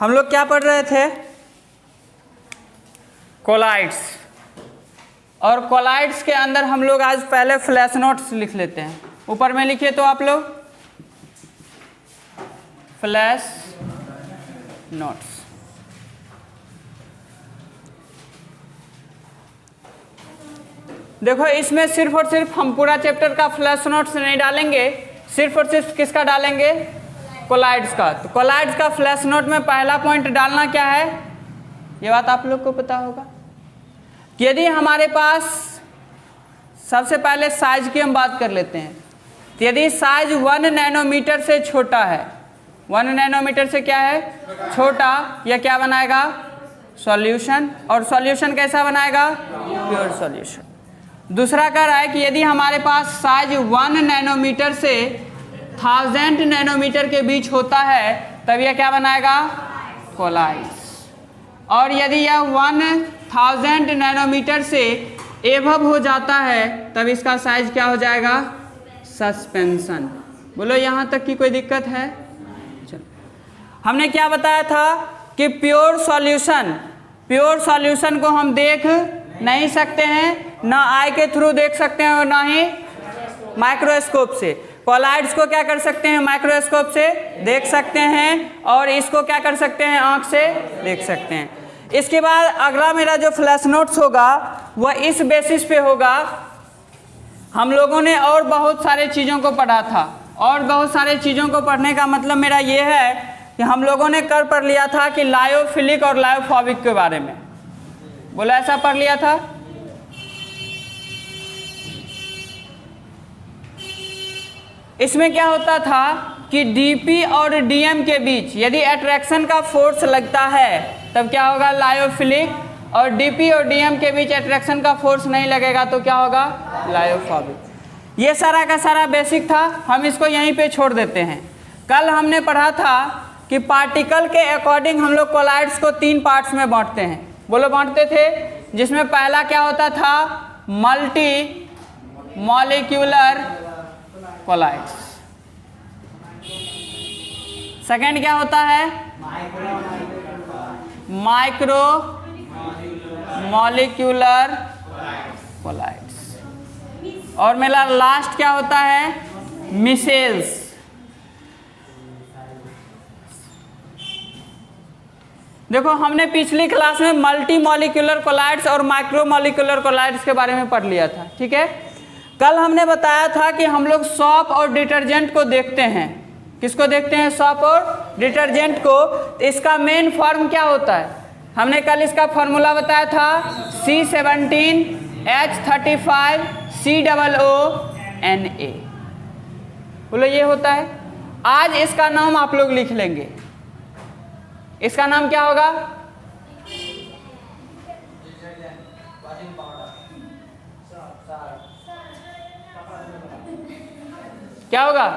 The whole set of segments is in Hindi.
हम लोग क्या पढ़ रहे थे? कोलाइड्स। और कोलाइड्स के अंदर हम लोग आज पहले फ्लैश नोट्स लिख लेते हैं। ऊपर में लिखिए तो आप लोग फ्लैश नोट्स। देखो इसमें सिर्फ और सिर्फ हम पूरा चैप्टर का फ्लैश नोट्स नहीं डालेंगे, सिर्फ और सिर्फ किसका डालेंगे? कोलाइड्स का। तो कोलाइड्स का फ्लैश नोट में पहला पॉइंट डालना क्या है, ये बात आप लोग को पता होगा कि यदि हमारे पास, सबसे पहले साइज की हम बात कर लेते हैं, तो यदि साइज 1 नैनोमीटर से छोटा है, 1 नैनोमीटर से क्या है? छोटा, यह क्या बनाएगा? सॉल्यूशन। और सॉल्यूशन कैसा बनाएगा? Pure solution. दूसरा कह रहा है कि यदि हमारे पास साइज 1 नैनोमीटर से 1000 नैनोमीटर के बीच होता है तब यह क्या बनाएगा? कोलाइड्स। और यदि यह 1000 नैनोमीटर से एबव हो जाता है तब इसका साइज क्या हो जाएगा? सस्पेंशन। बोलो यहाँ तक की कोई दिक्कत है? चलो, हमने क्या बताया था कि प्योर सॉल्यूशन, प्योर सॉल्यूशन को हम देख नहीं सकते हैं, ना आई के थ्रू देख सकते हैं और ना ही माइक्रोस्कोप से। कोलाइड्स को क्या कर सकते हैं? माइक्रोस्कोप से देख सकते हैं, और इसको क्या कर सकते हैं? आंख से देख सकते हैं। इसके बाद अगला मेरा जो फ्लैश नोट्स होगा वह इस बेसिस पे होगा, हम लोगों ने और बहुत सारे चीज़ों को पढ़ा था, और बहुत सारे चीज़ों को पढ़ने का मतलब मेरा ये है कि हम लोगों ने कर पढ़ लिया था कि लायोफिलिक और लायोफोबिक के बारे में। बोला ऐसा पढ़ लिया था? इसमें क्या होता था कि डीपी और डीएम के बीच यदि अट्रैक्शन का फोर्स लगता है तब क्या होगा? लायोफिलिक। और डीपी और डीएम के बीच अट्रैक्शन का फोर्स नहीं लगेगा तो क्या होगा? लायोफोबिक। ये सारा का सारा बेसिक था, हम इसको यहीं पे छोड़ देते हैं। कल हमने पढ़ा था कि पार्टिकल के अकॉर्डिंग हम लोग कोलाइड्स को 3 पार्ट्स में बांटते हैं। बोलो बांटते थे, जिसमें पहला क्या होता था? Multi molecular collides. सेकेंड क्या होता है? Micro molecular colloids. और मेरा लास्ट क्या होता है? मिसेल्स। देखो हमने पिछली क्लास में मल्टी मॉलिक्यूलर कोलाइड्स और माइक्रो मॉलिक्यूलर कोलाइड्स के बारे में पढ़ लिया था, ठीक है। कल हमने बताया था कि हम लोग सॉप और डिटर्जेंट को देखते हैं। किसको देखते हैं? सॉप और डिटर्जेंट को। तो इसका मेन फॉर्म क्या होता है? हमने कल इसका फॉर्मूला बताया था C17H35COONA। बोलो ये होता है। आज इसका नाम आप लोग लिख लेंगे। इसका नाम क्या होगा? क्या होगा?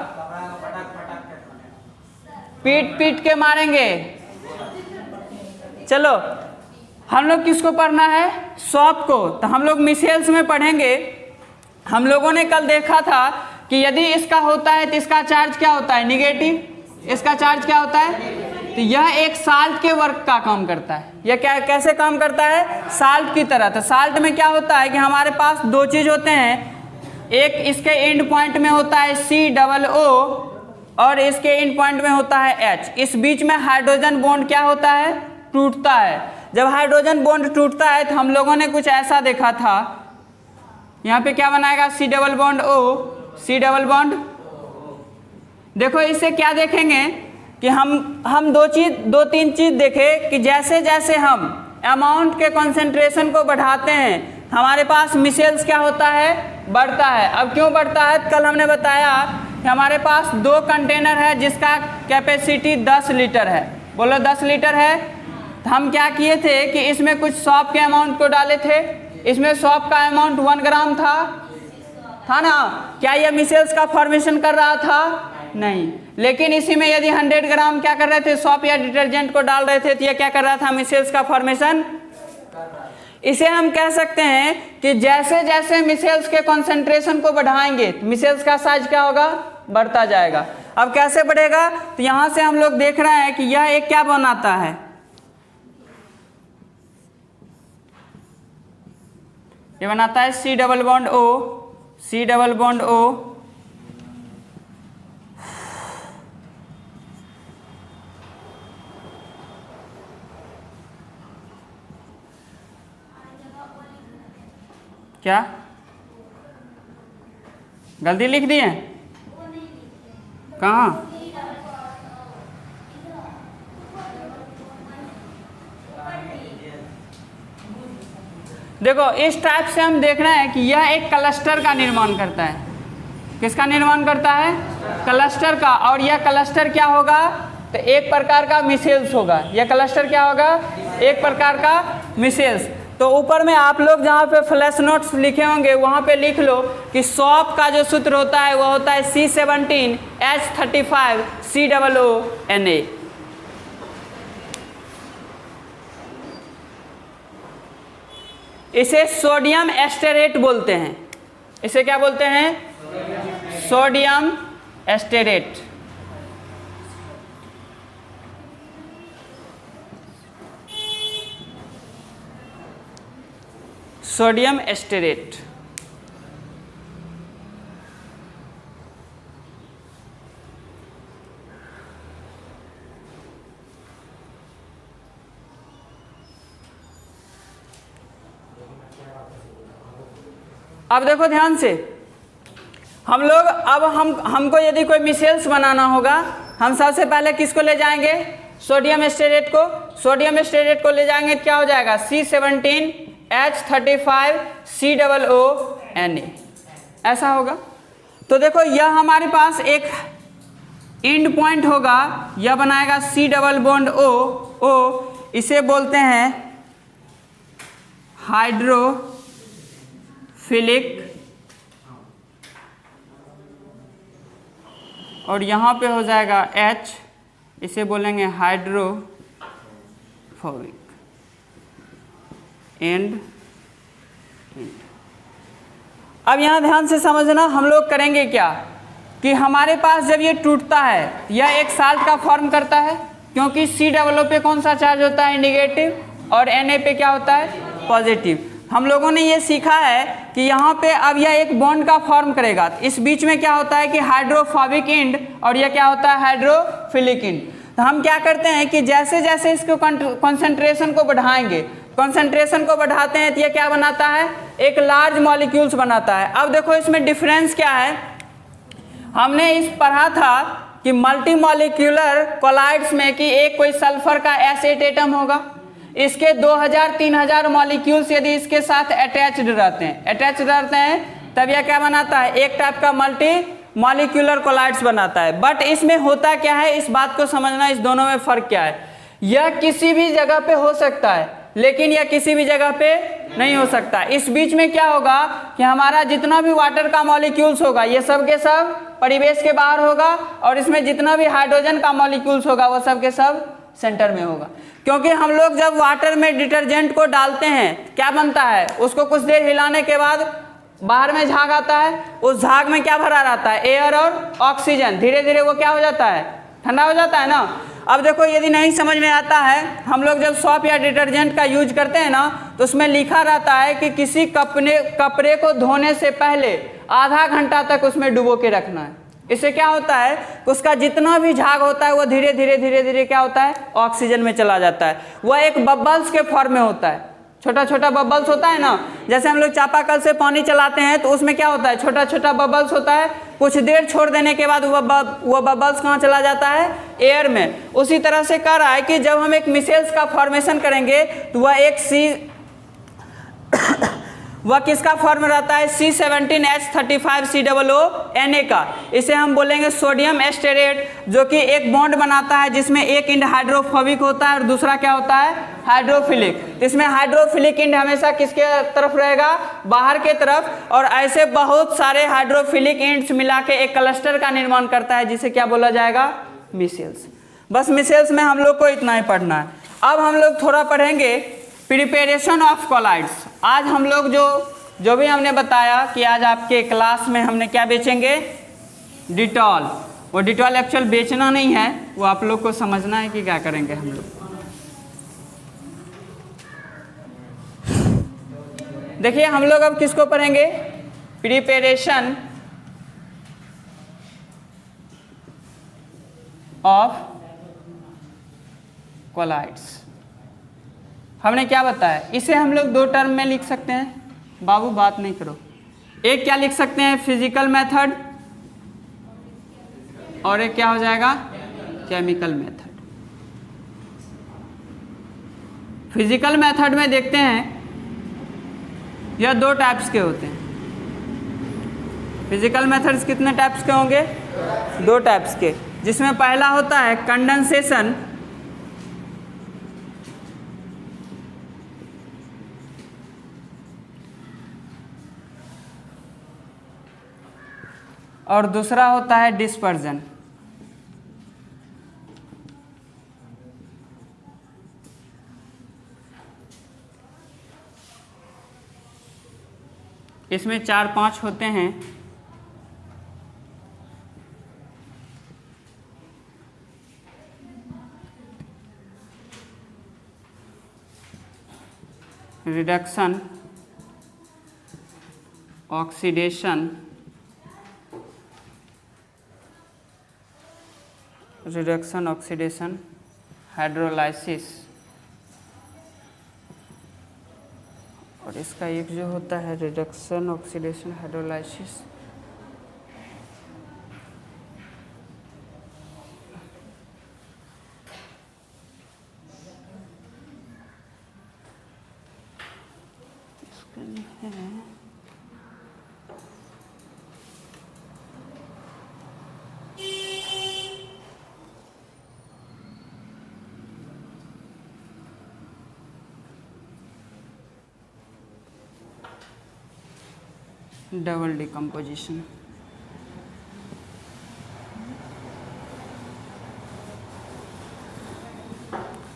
पीट पीट के मारेंगे। चलो हम लोग किसको पढ़ना है? सॉप को। तो हम लोग मिसेल्स में पढ़ेंगे। हम लोगों ने कल देखा था कि यदि इसका होता है तो इसका चार्ज क्या होता है? निगेटिव। इसका चार्ज क्या होता है? तो यह एक साल्ट के वर्क का काम करता है। यह क्या कैसे काम करता है? साल्ट की तरह। तो साल्ट में क्या होता है कि हमारे पास 2 चीज़ होते हैं, एक इसके एंड पॉइंट में होता है COO और इसके एंड पॉइंट में होता है H। इस बीच में हाइड्रोजन बॉन्ड क्या होता है? टूटता है। जब हाइड्रोजन बॉन्ड टूटता है तो हम लोगों ने कुछ ऐसा देखा था, यहाँ पे क्या बनाएगा? C double bond O, C double bond. देखो इससे क्या देखेंगे कि हम 2-3 चीज़ देखें कि जैसे जैसे हम अमाउंट के कंसंट्रेशन को बढ़ाते हैं हमारे पास मिसेल्स क्या होता है? बढ़ता है। अब क्यों बढ़ता है? कल हमने बताया कि हमारे पास 2 कंटेनर है जिसका कैपेसिटी 10 लीटर है। बोलो 10 लीटर है। तो हम क्या किए थे कि इसमें कुछ सॉप के अमाउंट को डाले थे। इसमें सॉप का अमाउंट 1 ग्राम था ना? क्या यह मिसेल्स का फॉर्मेशन कर रहा था? नहीं। लेकिन इसी में यदि 100 ग्राम क्या कर रहे थे? सॉप या डिटर्जेंट को डाल रहे थे तो यह क्या कर रहा था? मिसेल्स का फॉर्मेशन। इसे हम कह सकते हैं कि जैसे जैसे मिसेल्स के कंसंट्रेशन को बढ़ाएंगे मिसेल्स का साइज क्या होगा? बढ़ता जाएगा। अब कैसे बढ़ेगा, तो यहाँ से हम लोग देख रहे हैं कि यह एक क्या बनाता है, ये बनाता है C double bond O, C double bond O, क्या गलती लिख दिए, कहाँ, देखो इस टाइप से हम देख रहे हैं कि यह एक क्लस्टर का निर्माण करता है। किसका निर्माण करता है, क्लस्टर का। और यह क्लस्टर क्या होगा, तो एक प्रकार का मिसेल्स होगा। यह क्लस्टर क्या होगा, एक प्रकार का मिसेल्स। तो ऊपर में आप लोग जहाँ पे फ्लैश नोट्स लिखे होंगे वहाँ पे लिख लो कि सॉप का जो सूत्र होता है वह होता है C17H35COO Na। इसे सोडियम एस्टेरेट बोलते हैं। इसे क्या बोलते हैं, सोडियम एस्टेरेट। सोडियम एस्टेरेट। अब देखो ध्यान से, हम लोग अब हमको यदि कोई मिसेल्स बनाना होगा, हम सबसे पहले किसको ले जाएंगे, सोडियम एस्टेरेट को। सोडियम एस्टेरेट को ले जाएंगे, क्या हो जाएगा C17H35COO Na, ऐसा होगा। तो देखो यह हमारे पास एक एंड पॉइंट होगा, यह बनाएगा C डबल बॉन्ड O, इसे बोलते हैं हाइड्रोफिलिक, और यहाँ पे हो जाएगा H, इसे बोलेंगे हाइड्रोफोबिक। एंड अब यहाँ ध्यान से समझना, हम लोग करेंगे क्या कि हमारे पास जब ये टूटता है, यह एक साल्ट का फॉर्म करता है, क्योंकि C डबल O पे कौन सा चार्ज होता है, नेगेटिव, और Na पे क्या होता है, पॉजिटिव। हम लोगों ने ये सीखा है कि यहाँ पे अब यह एक बॉन्ड का फॉर्म करेगा। इस बीच में क्या होता है कि हाइड्रोफोबिक एंड, और यह क्या होता है, हाइड्रोफिलिक एंड। तो हम क्या करते हैं कि जैसे जैसे इसको कॉन्सेंट्रेशन को बढ़ाएंगे, कॉन्सेंट्रेशन को बढ़ाते हैं तो यह क्या बनाता है, एक लार्ज मॉलिक्यूल्स बनाता है। अब देखो इसमें डिफरेंस क्या है, हमने इस पढ़ा था कि मल्टी मॉलिक्यूलर कोलाइड्स में कि एक कोई सल्फर का एसिड एटम होगा, इसके 2000-3000 मॉलिक्यूल्स यदि इसके साथ अटैच्ड रहते हैं तब यह क्या बनाता है, एक टाइप का मल्टी मॉलिक्यूलर कोलाइड्स बनाता है। बट इसमें होता क्या है, इस बात को समझना, इस दोनों में फर्क क्या है। यह किसी भी जगह पे हो सकता है, लेकिन यह किसी भी जगह पे नहीं हो सकता। इस बीच में क्या होगा कि हमारा जितना भी वाटर का मॉलिक्यूल्स होगा ये सब के सब परिवेश के बाहर होगा, और इसमें जितना भी हाइड्रोजन का मॉलिक्यूल्स होगा वो सब के सब सेंटर में होगा। क्योंकि हम लोग जब वाटर में डिटर्जेंट को डालते हैं क्या बनता है, उसको कुछ देर हिलाने के बाद बाहर में झाग आता है, उस झाग में क्या भरा रहता है, एयर और ऑक्सीजन। धीरे धीरे वो क्या हो जाता है, ठंडा हो जाता है ना। अब देखो यदि नहीं समझ में आता है, हम लोग जब सॉप या डिटर्जेंट का यूज करते हैं ना, तो उसमें लिखा रहता है कि किसी कपड़े को धोने से पहले आधा घंटा तक उसमें डुबो के रखना है। इससे क्या होता है, उसका जितना भी झाग होता है वो धीरे धीरे क्या होता है, ऑक्सीजन में चला जाता है। वह एक बबल्स के फॉर्म में होता है, छोटा छोटा बबल्स होता है ना। जैसे हम लोग चापाकल से पानी चलाते हैं तो उसमें क्या होता है, छोटा छोटा बबल्स होता है, कुछ देर छोड़ देने के बाद वो बबल्स कहाँ चला जाता है, एयर में। उसी तरह से कह रहा है कि जब हम एक मिसेल्स का फॉर्मेशन करेंगे तो वह एक वह किसका फॉर्म रहता है, C17H35COO Na का। इसे हम बोलेंगे सोडियम एस्टेरेट, जो कि एक बॉन्ड बनाता है जिसमें एक एंड हाइड्रोफोबिक होता है और दूसरा क्या होता है, हाइड्रोफिलिक। इसमें हाइड्रोफिलिक एंड हमेशा किसके तरफ रहेगा, बाहर के तरफ। और ऐसे बहुत सारे हाइड्रोफिलिक एंड्स मिला के एक क्लस्टर का निर्माण करता है, जिसे क्या बोला जाएगा, मिसेल्स। बस मिसेल्स में हम लोग को इतना ही पढ़ना है। अब हम लोग थोड़ा पढ़ेंगे प्रिपरेशन ऑफ कोलाइड्स। आज हम लोग जो भी हमने बताया कि आज आपके क्लास में हमने क्या बेचेंगे, डिटॉल। वो डिटॉल एक्चुअल बेचना नहीं है, वो आप लोग को समझना है कि क्या करेंगे हम लोग। देखिए हम लोग अब किसको पढ़ेंगे, प्रिपरेशन ऑफ कोलाइड्स। हमने क्या बताया, इसे हम लोग दो टर्म में लिख सकते हैं, बाबू बात नहीं करो। एक क्या लिख सकते हैं, फिजिकल मेथड, और एक क्या हो जाएगा, केमिकल मेथड। फिजिकल मेथड में देखते हैं यह दो टाइप्स के होते हैं। फिजिकल मेथड्स कितने टाइप्स के होंगे, दो टाइप्स के, जिसमें पहला होता है कंडेंसेशन, और दूसरा होता है डिस्पर्जन। इसमें 4-5 होते हैं। Reduction, oxidation, reduction oxidation, hydrolysis, और इसका एक जो होता है रिडक्शन ऑक्सीडेशन हाइड्रोलाइसिस, इसका नहीं है, डबल डिकम्पोजिशन।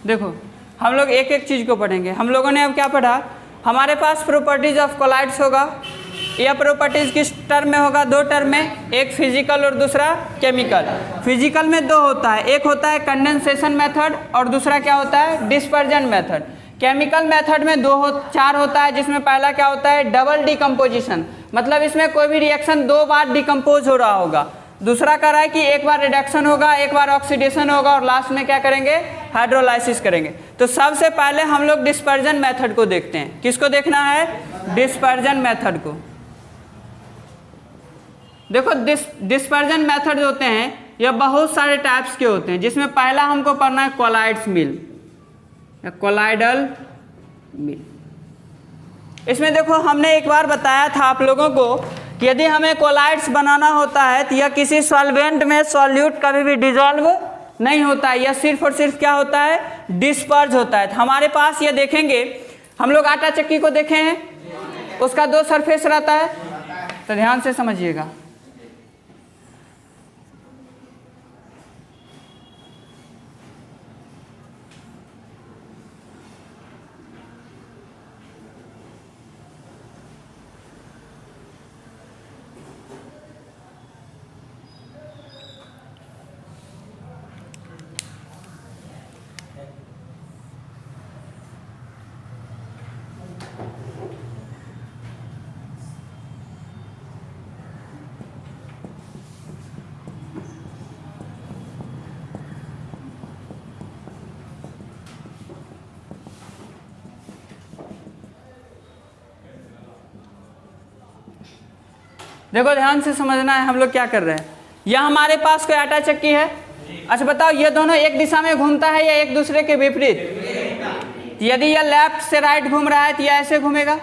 देखो हम लोग एक एक चीज को पढ़ेंगे। हम लोगों ने अब क्या पढ़ा, हमारे पास प्रॉपर्टीज ऑफ कोलाइड्स होगा। यह प्रॉपर्टीज किस टर्म में होगा, दो टर्म में, एक फिजिकल और दूसरा केमिकल। फिजिकल में दो होता है, एक होता है कंडेंसेशन मेथड और दूसरा क्या होता है, डिस्पर्जन मेथड। केमिकल मेथड में चार होता है, जिसमें पहला क्या होता है, डबल डिकम्पोजिशन, मतलब इसमें कोई भी रिएक्शन दो बार डिकम्पोज हो रहा होगा। दूसरा कह रहा है कि एक बार रिडक्शन होगा, एक बार ऑक्सीडेशन होगा, और लास्ट में क्या करेंगे, हाइड्रोलाइसिस करेंगे। तो सबसे पहले हम लोग डिस्पर्जन मेथड को देखते हैं। किसको देखना है, डिस्पर्जन मेथड को। देखो डिस्पर्जन मेथड होते हैं यह बहुत सारे टाइप्स के होते हैं, जिसमें पहला हमको पढ़ना है कोलाइड्स मिल या कोलाइडल मिल। इसमें देखो हमने एक बार बताया था आप लोगों को कि यदि हमें कोलाइड्स बनाना होता है तो यह किसी सॉल्वेंट में सॉल्यूट कभी भी डिजॉल्व नहीं होता है, यह सिर्फ और सिर्फ क्या होता है, डिस्पर्ज होता है। तो हमारे पास ये देखेंगे, हम लोग आटा चक्की को देखे हैं, उसका दो सरफेस रहता है, तो ध्यान से समझिएगा। देखो ध्यान से समझना है हम लोग क्या कर रहे हैं। यह हमारे पास कोई आटा चक्की है। अच्छा बताओ, ये दोनों एक दिशा में घूमता है या एक दूसरे के विपरीत? यदि यह लेफ्ट से राइट घूम रहा है तो यह ऐसे घूमेगा।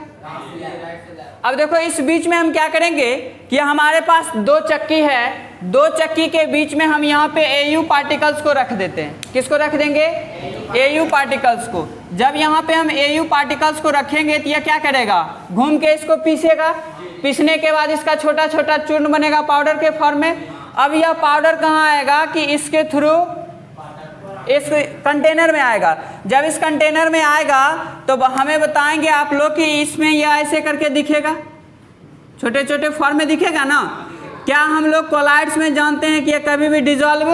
अब देखो इस बीच में हम क्या करेंगे कि हमारे पास दो चक्की है, दो चक्की के बीच में हम यहाँ पे AU पार्टिकल्स को रख देते हैं। किसको रख देंगे, AU पार्टिकल्स को। जब यहाँ पे हम AU पार्टिकल्स को रखेंगे तो यह क्या करेगा, घूम के इसको पीसेगा। पीसने के बाद इसका छोटा छोटा चूर्ण बनेगा पाउडर के फॉर्म में। अब यह पाउडर कहाँ आएगा कि इसके थ्रू इस कंटेनर में आएगा। जब इस कंटेनर में आएगा तो हमें बताएंगे आप लोग कि इसमें यह ऐसे करके दिखेगा, छोटे छोटे फॉर्म में दिखेगा ना। क्या हम लोग कोलाइड्स में जानते हैं कि ये कभी भी डिजॉल्व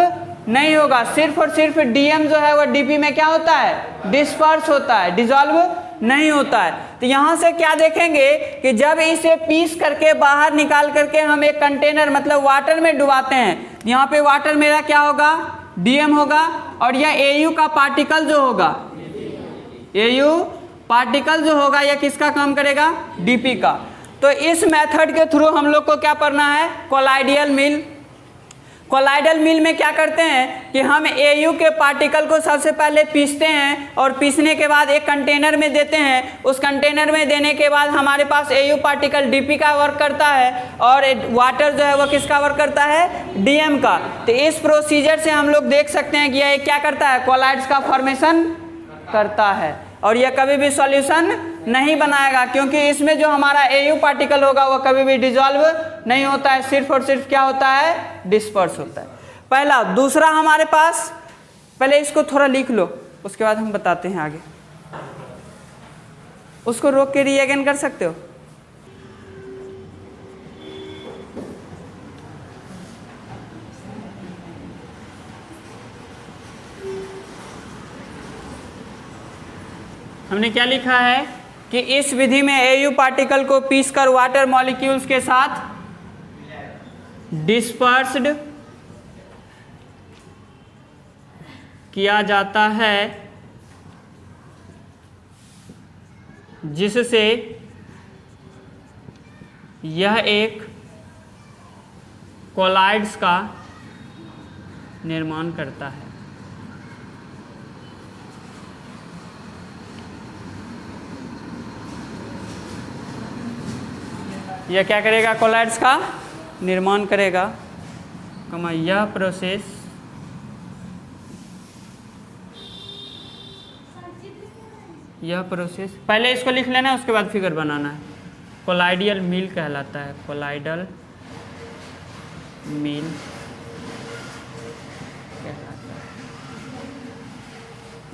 नहीं होगा, सिर्फ और सिर्फ डीएम जो है वो डीपी में क्या होता है, डिस्पर्स होता है, डिजॉल्व नहीं होता है। तो यहाँ से क्या देखेंगे कि जब इसे पीस करके बाहर निकाल करके हम एक कंटेनर मतलब वाटर में डुबाते हैं, यहाँ पे वाटर मेरा क्या होगा, डीएम होगा, और यह एयू का पार्टिकल जो होगा, एयू पार्टिकल जो होगा यह किसका काम करेगा, डीपी का। तो इस मेथड के थ्रू हम लोग को क्या करना है, कोलाइडियल मिल। कोलाइडल मिल में क्या करते हैं कि हम एयू के पार्टिकल को सबसे पहले पीसते हैं और पीसने के बाद एक कंटेनर में देते हैं। उस कंटेनर में देने के बाद हमारे पास एयू पार्टिकल डीपी का वर्क करता है और वाटर जो है वो किसका वर्क करता है, डीएम का। तो इस प्रोसीजर से हम लोग देख सकते हैं कि यह क्या करता है, कोलाइड्स का फॉर्मेशन करता है और यह कभी भी सॉल्यूशन नहीं बनाएगा, क्योंकि इसमें जो हमारा एयू पार्टिकल होगा वो कभी भी डिजॉल्व नहीं होता है, सिर्फ और सिर्फ क्या होता है, डिस्पर्स होता है। पहला। दूसरा हमारे पास, पहले इसको थोड़ा लिख लो उसके बाद हम बताते हैं आगे। उसको रोक के रीअगेन कर सकते हो। हमने क्या लिखा है कि इस विधि में एयू पार्टिकल को पीसकर वाटर मॉलिक्यूल्स के साथ डिस्पर्स्ड किया जाता है, जिससे यह एक कोलाइड्स का निर्माण करता है। यह क्या करेगा, कोलाइड्स का निर्माण करेगा, यह प्रोसेस पहले इसको लिख लेना है, उसके बाद फिगर बनाना है। कोलाइडियल मिल कहलाता है, कोलाइडल मिल कहलाता है।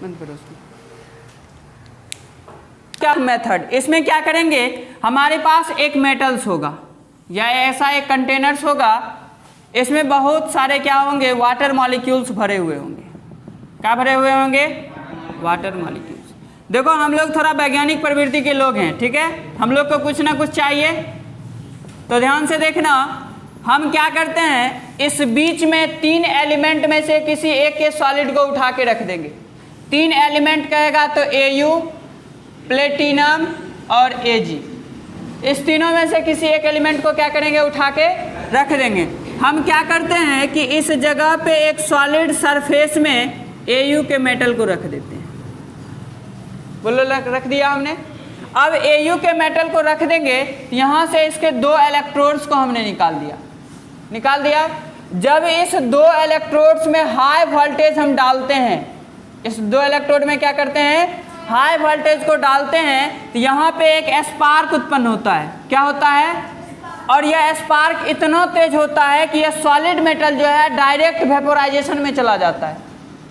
बंद करो उसको। क्या मेथड, इसमें क्या करेंगे, हमारे पास एक मेटल्स होगा या ऐसा एक कंटेनर्स होगा, इसमें बहुत सारे क्या होंगे, वाटर मॉलिक्यूल्स भरे हुए होंगे। क्या भरे हुए होंगे, वाटर मॉलिक्यूल्स। देखो हम लोग थोड़ा वैज्ञानिक प्रवृत्ति के लोग हैं, ठीक है, हम लोग को कुछ ना कुछ चाहिए, तो ध्यान से देखना। हम क्या करते हैं, इस बीच में 3 एलिमेंट में से किसी एक के सॉलिड को उठा के रख देंगे। 3 एलिमेंट कहेगा तो एयू, प्लेटिनम और एजी, इस तीनों में से किसी एक एलिमेंट को क्या करेंगे, उठा के रख देंगे। हम क्या करते हैं कि इस जगह पे एक सॉलिड सरफेस में एयू के मेटल को रख देते हैं। बोलो, रख दिया हमने। अब एयू के मेटल को रख देंगे, यहाँ से इसके 2 इलेक्ट्रोड्स को हमने निकाल दिया। जब इस 2 इलेक्ट्रोड्स में हाई वोल्टेज हम डालते हैं, इस 2 इलेक्ट्रोड में क्या करते हैं, हाई वोल्टेज को डालते हैं, तो यहाँ पे एक स्पार्क उत्पन्न होता है। क्या होता है, और यह स्पार्क इतना तेज होता है कि यह सॉलिड मेटल जो है डायरेक्ट वेपोराइजेशन में चला जाता है।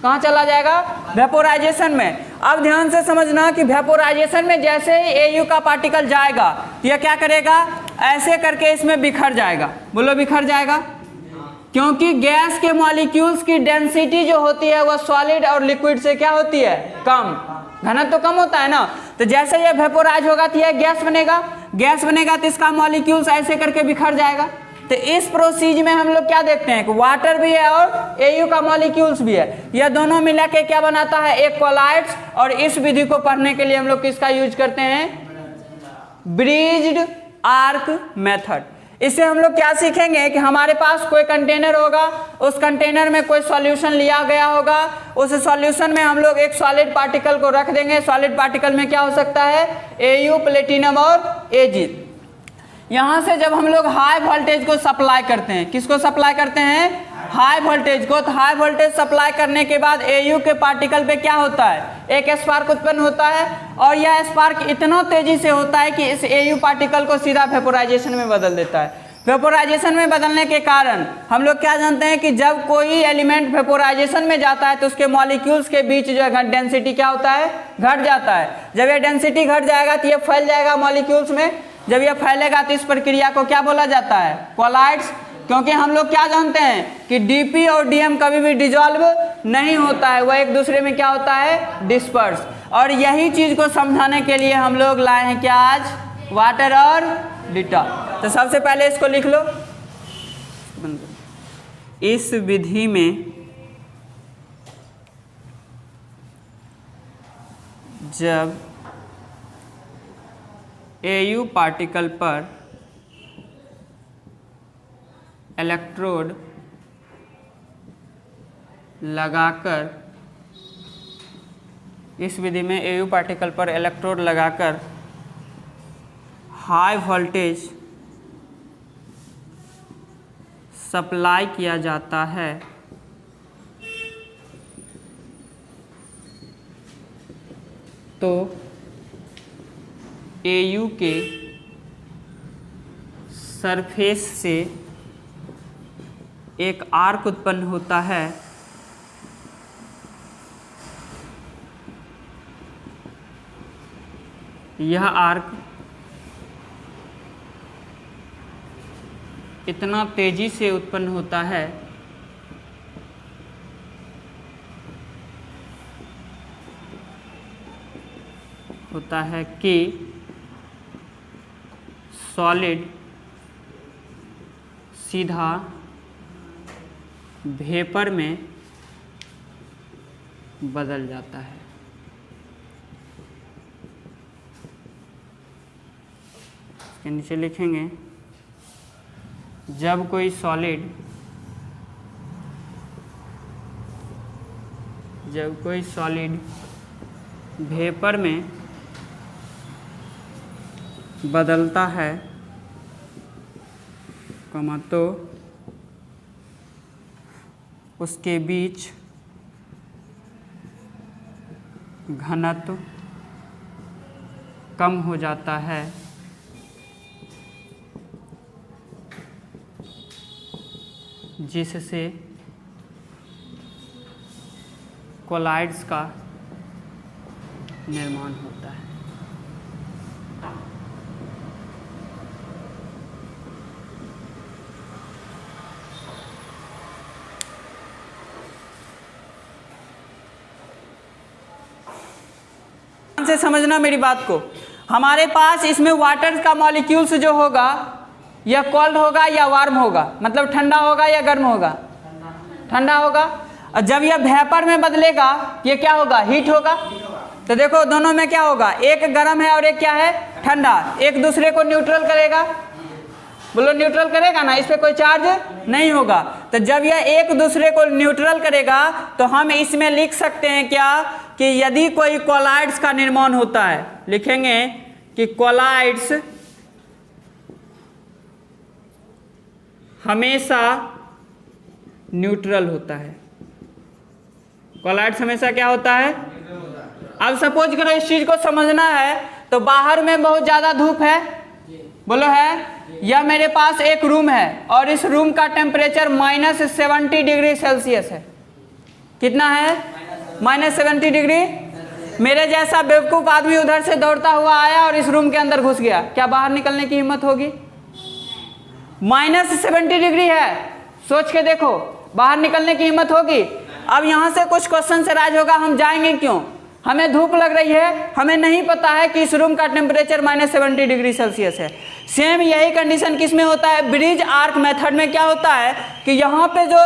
कहाँ चला जाएगा, वेपोराइजेशन में। अब ध्यान से समझना कि वेपोराइजेशन में जैसे ही एयू का पार्टिकल जाएगा तो यह क्या करेगा, ऐसे करके इसमें बिखर जाएगा। बोलो, बिखर जाएगा, क्योंकि गैस के मॉलिक्यूल्स की डेंसिटी जो होती है वह सॉलिड और लिक्विड से क्या होती है, कम, घनत्व तो कम होता है ना। तो जैसे ये वेपोराइज होगा तो यह गैस बनेगा तो इसका मॉलिक्यूल्स ऐसे करके बिखर जाएगा। तो इस प्रोसीज में हम लोग क्या देखते हैं कि वाटर भी है और एयू का मॉलिक्यूल्स भी है, यह दोनों मिला के क्या बनाता है, एक कोलाइड्स। और इस विधि को पढ़ने के लिए हम लोग किसका यूज करते हैं, ब्रिज्ड आर्क मेथड। इससे हम लोग क्या सीखेंगे कि हमारे पास कोई कंटेनर होगा, उस कंटेनर में कोई सॉल्यूशन लिया गया होगा, उस सॉल्यूशन में हम लोग एक सॉलिड पार्टिकल को रख देंगे। सॉलिड पार्टिकल में क्या हो सकता है, एयू, प्लेटिनम और एजी। यहाँ से जब हम लोग हाई वोल्टेज को सप्लाई करते हैं, किसको सप्लाई करते हैं, हाई वोल्टेज को, तो हाई वोल्टेज सप्लाई करने के बाद एयू के पार्टिकल पे क्या होता है, एक स्पार्क उत्पन्न होता है। और यह स्पार्क इतना तेजी से होता है कि इस एयू पार्टिकल को सीधा वेपोराइजेशन में बदल देता है। वेपोराइजेशन में बदलने के कारण हम लोग क्या जानते हैं कि जब कोई एलिमेंट वेपोराइजेशन में जाता है तो उसके मॉलिक्यूल्स के बीच जो है डेंसिटी क्या होता है, घट जाता है। जब ये डेंसिटी घट जाएगा तो ये फैल जाएगा मॉलिक्यूल्स में। जब यह फैलेगा तो इस प्रक्रिया को क्या बोला जाता है, कोलाइड्स। क्योंकि हम लोग क्या जानते हैं कि डीपी और डीएम कभी भी डिजॉल्व नहीं होता है, वह एक दूसरे में क्या होता है, डिस्पर्स। और यही चीज को समझाने के लिए हम लोग लाए हैं क्या आज, वाटर और डिटॉल। तो सबसे पहले इसको लिख लो। इस विधि में जब एयू पार्टिकल पर इलेक्ट्रोड लगाकर, इस विधि में एयू पार्टिकल पर इलेक्ट्रोड लगाकर हाई वोल्टेज सप्लाई किया जाता है तो एयू के सरफेस से एक आर्क उत्पन्न होता है यह आर्क इतना तेजी से उत्पन्न होता है कि सॉलिड सीधा वेपर में बदल जाता है। इसके नीचे लिखेंगे, जब कोई सॉलिड वेपर में बदलता है तो उसके बीच घनत्व कम हो जाता है जिससे कोलाइड्स का निर्माण होता है। से समझना मेरी बात को, हमारे पास इसमें वाटर का मॉलिक्यूल्स जो होगा यह कोल्ड होगा या वार्म होगा, मतलब ठंडा होगा या गर्म होगा, ठंडा होगा। और जब यह वेपर में बदलेगा ये क्या होगा, हीट होगा। तो देखो दोनों में क्या होगा, एक गर्म है और एक क्या है, ठंडा, एक दूसरे को न्यूट्रल करेगा। बोलो न्यूट्रल करेगा ना, इस पे कोई चार्ज नहीं होगा। तो जब यह एक दूसरे को न्यूट्रल करेगा तो हम इसमें लिख सकते हैं क्या कि यदि कोई कोलाइड्स का निर्माण होता है, लिखेंगे कि कोलाइड्स हमेशा न्यूट्रल होता है। कोलाइड्स हमेशा क्या होता है। अब सपोज करो इस चीज को समझना है तो बाहर में बहुत ज्यादा धूप है, बोलो है, यह मेरे पास एक रूम है और इस रूम का टेम्परेचर -70 डिग्री सेल्सियस है। कितना है, -70 डिग्री। मेरे जैसा बेवकूफ आदमी उधर से दौड़ता हुआ आया और इस रूम के अंदर घुस गया, क्या बाहर निकलने की हिम्मत होगी। -70 डिग्री है, सोच के देखो, बाहर निकलने की हिम्मत होगी। अब यहां से कुछ क्वेश्चन से राज होगा, हम जाएंगे क्यों, हमें धूप लग रही है, हमें नहीं पता है कि इस रूम का टेम्परेचर -70 डिग्री सेल्सियस है। सेम यही कंडीशन किस में होता है, ब्रिज आर्क मेथड में क्या होता है कि यहाँ पे जो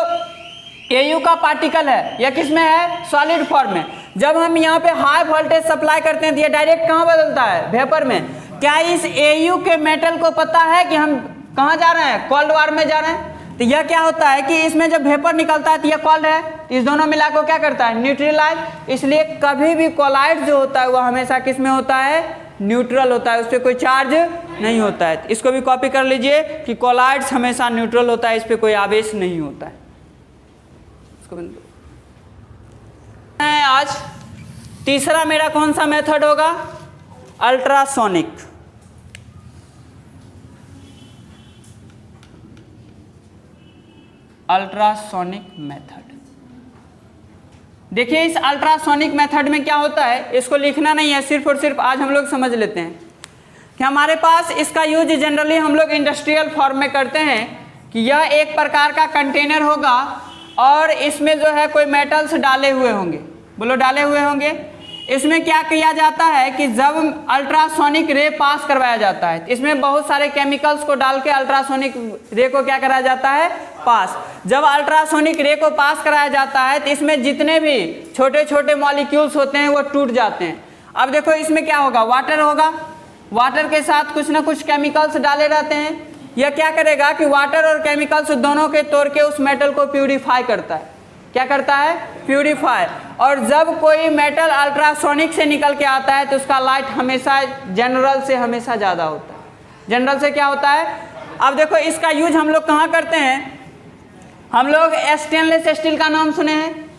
एयू का पार्टिकल है यह किस में है, सॉलिड फॉर्म में। जब हम यहाँ पे हाई वोल्टेज सप्लाई करते हैं तो ये डायरेक्ट कहाँ बदलता है, वेपर में। क्या इस एयू के मेटल को पता है कि हम कहाँ जा रहे हैं, कोल्ड वार में जा रहे हैं। तो यह क्या होता है कि इसमें जब वेपर निकलता है तो यह कोल्ड है, इस दोनों मिला को क्या करता है, न्यूट्रलाइज। इसलिए कभी भी कोलाइड जो होता है वह हमेशा किस में होता है, न्यूट्रल होता है, उस पर कोई चार्ज नहीं होता है। इसको भी कॉपी कर लीजिए कि कोलाइड्स हमेशा न्यूट्रल होता है, इस पर कोई आवेश नहीं होता है। इसको आज तीसरा मेरा कौन सा मेथड होगा, अल्ट्रासोनिक। Ultrasonic method. देखिए इस अल्ट्रासोनिक मेथड में क्या होता है, इसको लिखना नहीं है, सिर्फ और सिर्फ आज हम लोग समझ लेते हैं कि हमारे पास इसका यूज जनरली हम लोग इंडस्ट्रियल फॉर्म में करते हैं कि यह एक प्रकार का कंटेनर होगा और इसमें जो है कोई मेटल्स डाले हुए होंगे, बोलो डाले हुए होंगे। इसमें क्या किया जाता है कि जब अल्ट्रासोनिक रे पास करवाया जाता है, इसमें बहुत सारे केमिकल्स को डाल के अल्ट्रासोनिक रे को क्या कराया जाता है, पास। जब अल्ट्रासोनिक रे को पास कराया जाता है तो इसमें जितने भी छोटे छोटे मॉलिक्यूल्स होते हैं वो टूट जाते हैं। अब देखो इसमें क्या होगा, वाटर होगा, वाटर के साथ कुछ ना कुछ केमिकल्स डाले रहते हैं। यह क्या करेगा कि वाटर और केमिकल्स दोनों के तोड़ के उस मेटल को प्यूरिफाई करता है। क्या करता है, प्यूरिफाई। और जब कोई मेटल अल्ट्रासोनिक से निकल के आता है तो उसका लाइट हमेशा जनरल से हमेशा ज़्यादा होता है। जनरल से क्या होता है, अब देखो इसका यूज हम लोग कहाँ करते हैं, हम लोग स्टेनलेस स्टील का नाम सुने हैं,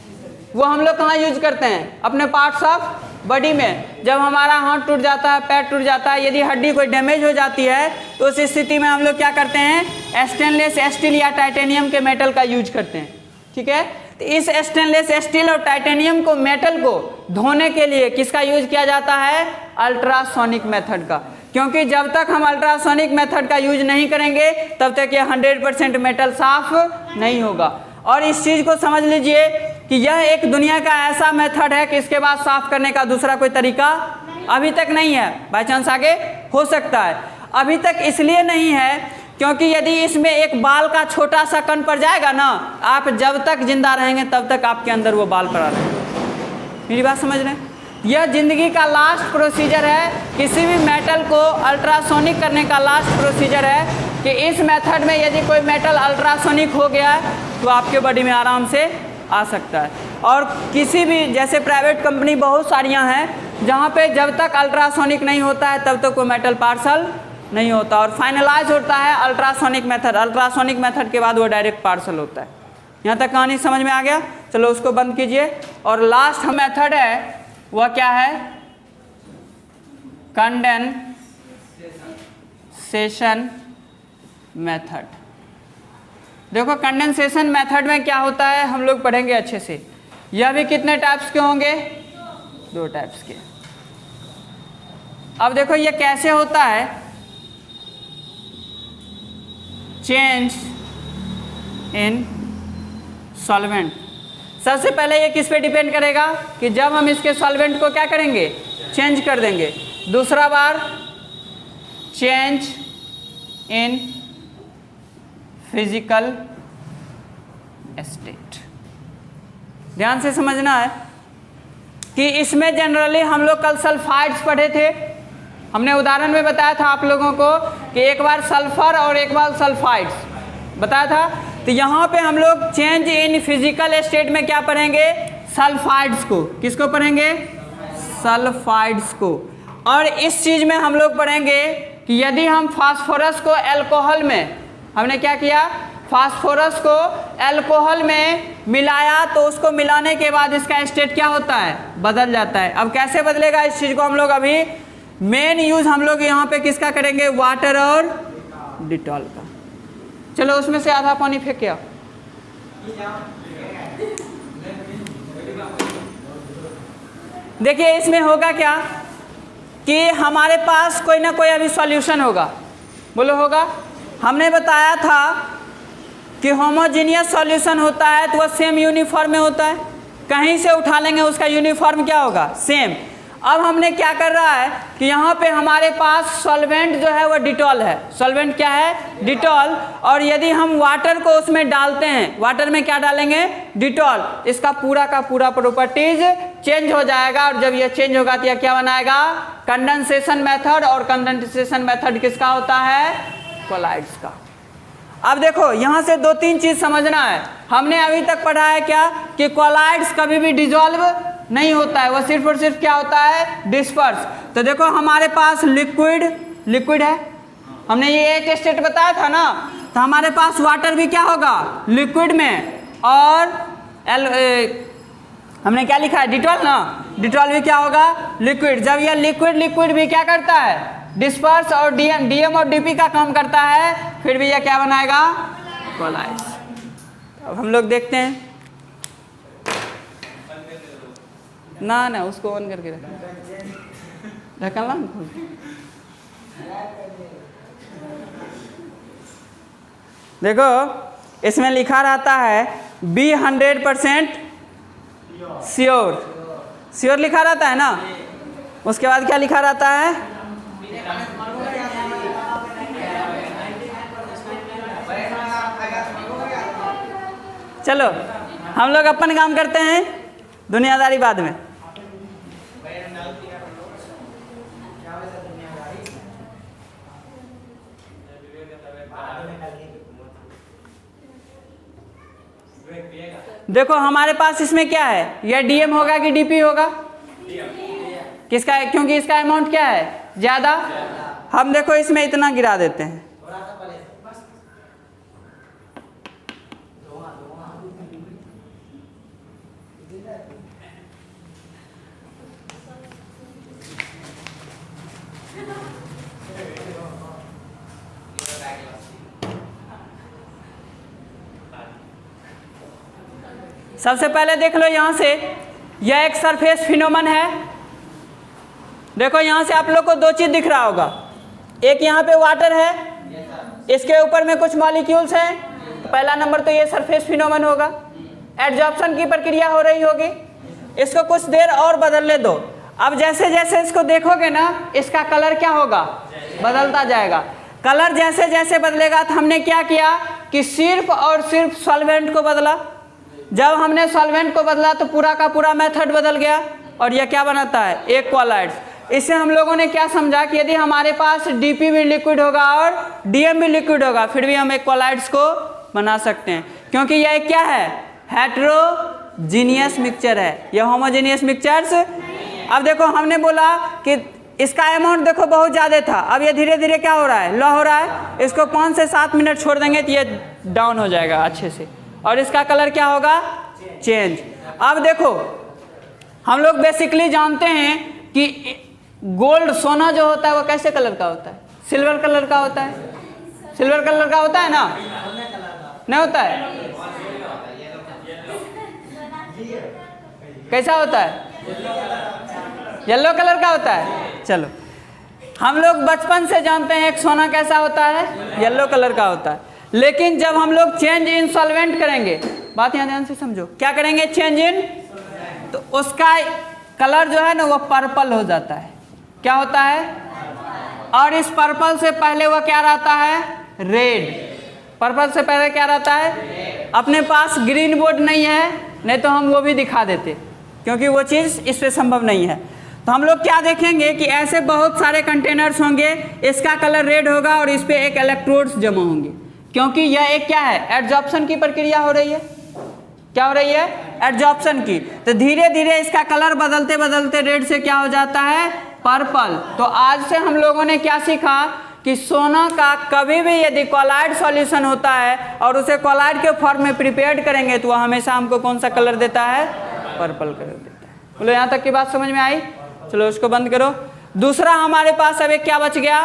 वो हम लोग कहाँ यूज करते हैं, अपने पार्ट्स ऑफ बॉडी में। जब हमारा हाथ टूट जाता है, पैर टूट जाता है, यदि हड्डी कोई डैमेज हो जाती है तो उस स्थिति में हम लोग क्या करते हैं, स्टेनलेस स्टील या टाइटेनियम के मेटल का यूज करते हैं। ठीक है, तो इस स्टेनलेस स्टील और टाइटेनियम को मेटल को धोने के लिए किसका यूज किया जाता है, अल्ट्रासोनिक मेथड का। क्योंकि जब तक हम अल्ट्रासोनिक मेथड का यूज नहीं करेंगे तब तक ये 100% मेटल साफ नहीं होगा। और इस चीज़ को समझ लीजिए कि यह एक दुनिया का ऐसा मेथड है कि इसके बाद साफ करने का दूसरा कोई तरीका अभी तक नहीं है। बाई चांस आगे हो सकता है, अभी तक इसलिए नहीं है क्योंकि यदि इसमें एक बाल का छोटा सा कण पड़ जाएगा ना, आप जब तक जिंदा रहेंगे तब तक आपके अंदर वो बाल पड़ा रहेगा। मेरी बात समझ रहे हैं, यह जिंदगी का लास्ट प्रोसीजर है, किसी भी मेटल को अल्ट्रासोनिक करने का लास्ट प्रोसीजर है कि इस मेथड में यदि कोई मेटल अल्ट्रासोनिक हो गया है तो आपके बॉडी में आराम से आ सकता है। और किसी भी जैसे प्राइवेट कंपनी बहुत सारियां हैं जहां पे जब तक अल्ट्रासोनिक नहीं होता है तब तक कोई मेटल पार्सल नहीं होता, और फाइनलाइज होता है अल्ट्रासोनिक मेथड। अल्ट्रासोनिक मेथड के बाद वो डायरेक्ट पार्सल होता है। यहाँ तक कहानी समझ में आ गया, चलो उसको बंद कीजिए। और लास्ट मेथड है वह क्या है, कंडेंसेशन मेथड। देखो कंडेंसेशन मेथड में क्या होता है हम लोग पढ़ेंगे अच्छे से। यह भी कितने टाइप्स के होंगे, 2 टाइप्स के। अब देखो ये कैसे होता है, चेंज इन सॉल्वेंट। सबसे पहले ये किस पे डिपेंड करेगा कि जब हम इसके सॉल्वेंट को क्या करेंगे, चेंज कर देंगे। दूसरा बार चेंज इन फिजिकल स्टेट। ध्यान से समझना है कि इसमें जनरली हम लोग कल सल्फाइड्स पढ़े थे। हमने उदाहरण में बताया था आप लोगों को कि एक बार सल्फर और एक बार सल्फाइड्स बताया था। तो यहाँ पे हम लोग चेंज इन फिजिकल स्टेट में क्या पढ़ेंगे, सल्फाइड्स को। किसको पढ़ेंगे, सल्फाइड्स को। और इस चीज़ में हम लोग पढ़ेंगे कि यदि हम फास्फोरस को अल्कोहल में, हमने क्या किया, फास्फोरस को अल्कोहल में मिलाया तो उसको मिलाने के बाद इसका स्टेट क्या होता है, बदल जाता है। अब कैसे बदलेगा इस चीज़ को हम लोग अभी मेन यूज हम लोग यहाँ पे किसका करेंगे, वाटर और डिटॉल का। चलो उसमें से आधा पानी फेंक आओ। देखिए इसमें होगा क्या कि हमारे पास कोई ना कोई अभी सॉल्यूशन होगा, बोलो होगा। हमने बताया था कि होमोजीनियस सॉल्यूशन होता है तो वह सेम यूनिफॉर्म में होता है, कहीं से उठा लेंगे उसका यूनिफॉर्म क्या होगा, सेम। अब हमने क्या कर रहा है कि यहाँ पे हमारे पास सॉल्वेंट जो है वह डिटॉल है। सॉल्वेंट क्या है, डिटॉल। और यदि हम वाटर को उसमें डालते हैं, वाटर में क्या डालेंगे, डिटॉल, इसका पूरा का पूरा प्रॉपर्टीज चेंज हो जाएगा। और जब यह चेंज होगा तो यह क्या बनाएगा, कंडेंसेशन मेथड। और कंडेंसेशन मेथड किसका होता है, कोलाइड्स का। अब देखो यहाँ से 2-3 चीज समझना है। हमने अभी तक पढ़ा है क्या कि कोलाइड्स कभी भी डिजॉल्व नहीं होता है, वह सिर्फ और सिर्फ क्या होता है, डिस्पर्स। तो देखो हमारे पास लिक्विड है, हमने ये एक स्टेट बताया था ना। तो हमारे पास वाटर भी क्या होगा, लिक्विड में। और हमने क्या लिखा है, डिटॉल ना, डिटॉल भी क्या होगा, लिक्विड। जब यह लिक्विड भी क्या करता है, डिस्पर्स और डीएम और डीपी का काम करता है, फिर भी यह क्या बनाएगा, कोलाइड्स। अब हम लोग देखते हैं ना उसको ऑन करके ढक्कन ला खोल। देखो इसमें लिखा रहता है बी 100% श्योर, श्योर लिखा रहता है ना। उसके बाद क्या लिखा रहता है, चलो हम लोग अपन काम करते हैं, दुनियादारी बाद में। देखो हमारे पास इसमें क्या है, यह डीएम होगा कि डीपी होगा, किसका है, क्योंकि इसका अमाउंट क्या है ज्यादा। हम देखो इसमें इतना गिरा देते हैं, सबसे पहले देख लो यहाँ से, यह एक सरफेस फिनोमेन है। देखो यहाँ से आप लोग को दो चीज दिख रहा होगा, एक यहाँ पे वाटर है, इसके ऊपर में कुछ मॉलिक्यूल्स हैं। पहला नंबर तो ये सरफेस फिनोमेन होगा, एडजॉर्प्शन की प्रक्रिया हो रही होगी। इसको कुछ देर और बदलने दो। अब जैसे जैसे इसको देखोगे ना, इसका कलर क्या होगा, बदलता जाएगा। कलर जैसे जैसे बदलेगा तो हमने क्या किया कि सिर्फ और सिर्फ सॉल्वेंट को बदला। जब हमने सॉल्वेंट को बदला तो पूरा का पूरा मेथड बदल गया और यह क्या बनाता है, एक कोलाइड्स। इससे हम लोगों ने क्या समझा कि यदि हमारे पास डीपी भी लिक्विड होगा और डीएम भी लिक्विड होगा, फिर भी हम एक कोलाइड्स को बना सकते हैं, क्योंकि यह क्या है, हेटेरोजीनियस मिक्सचर है, यह होमोजेनियस मिक्सचर्स। अब देखो हमने बोला कि इसका अमाउंट देखो बहुत ज़्यादा था, अब ये धीरे धीरे क्या हो रहा है, लो हो रहा है। इसको 5 से 7 मिनट छोड़ देंगे तो ये डाउन हो जाएगा अच्छे से, और इसका कलर क्या होगा, चेंज। अब देखो हम लोग बेसिकली जानते हैं कि गोल्ड सोना जो होता है वो कैसे कलर का होता है, सिल्वर कलर का होता है। सिल्वर कलर का होता है ना, नहीं होता है, कैसा होता है, येलो कलर का होता है। चलो हम लोग बचपन से जानते हैं एक सोना कैसा होता है, येलो कलर का होता है। लेकिन जब हम लोग चेंज इन सॉल्वेंट करेंगे, बात यहाँ ध्यान से समझो, क्या करेंगे, चेंज इन, तो उसका कलर जो है ना वो पर्पल हो जाता है। क्या होता है, और इस पर्पल से पहले वो क्या रहता है, रेड। पर्पल से पहले क्या रहता है, अपने पास ग्रीन बोर्ड नहीं है, नहीं तो हम वो भी दिखा देते, क्योंकि वो चीज़ इस पे संभव नहीं है। तो हम लोग क्या देखेंगे कि ऐसे बहुत सारे कंटेनर्स होंगे, इसका कलर रेड होगा और इस पे एक इलेक्ट्रोड्स जमा होंगे, क्योंकि यह एक क्या है, एडजॉर्प्शन की प्रक्रिया हो रही है। क्या हो रही है, एडजॉर्प्शन की। तो धीरे धीरे इसका कलर बदलते बदलते रेड से क्या हो जाता है, पर्पल। तो आज से हम लोगों ने क्या सीखा कि सोना का कभी भी यदि कोलाइड सॉल्यूशन होता है और उसे कोलाइड के फॉर्म में प्रिपेयर्ड करेंगे तो वह हमेशा हमको कौन सा कलर देता है, पर्पल कलर देता है। बोलो यहाँ तक की बात समझ में आई। चलो उसको बंद करो। दूसरा हमारे पास अब एक क्या बच गया,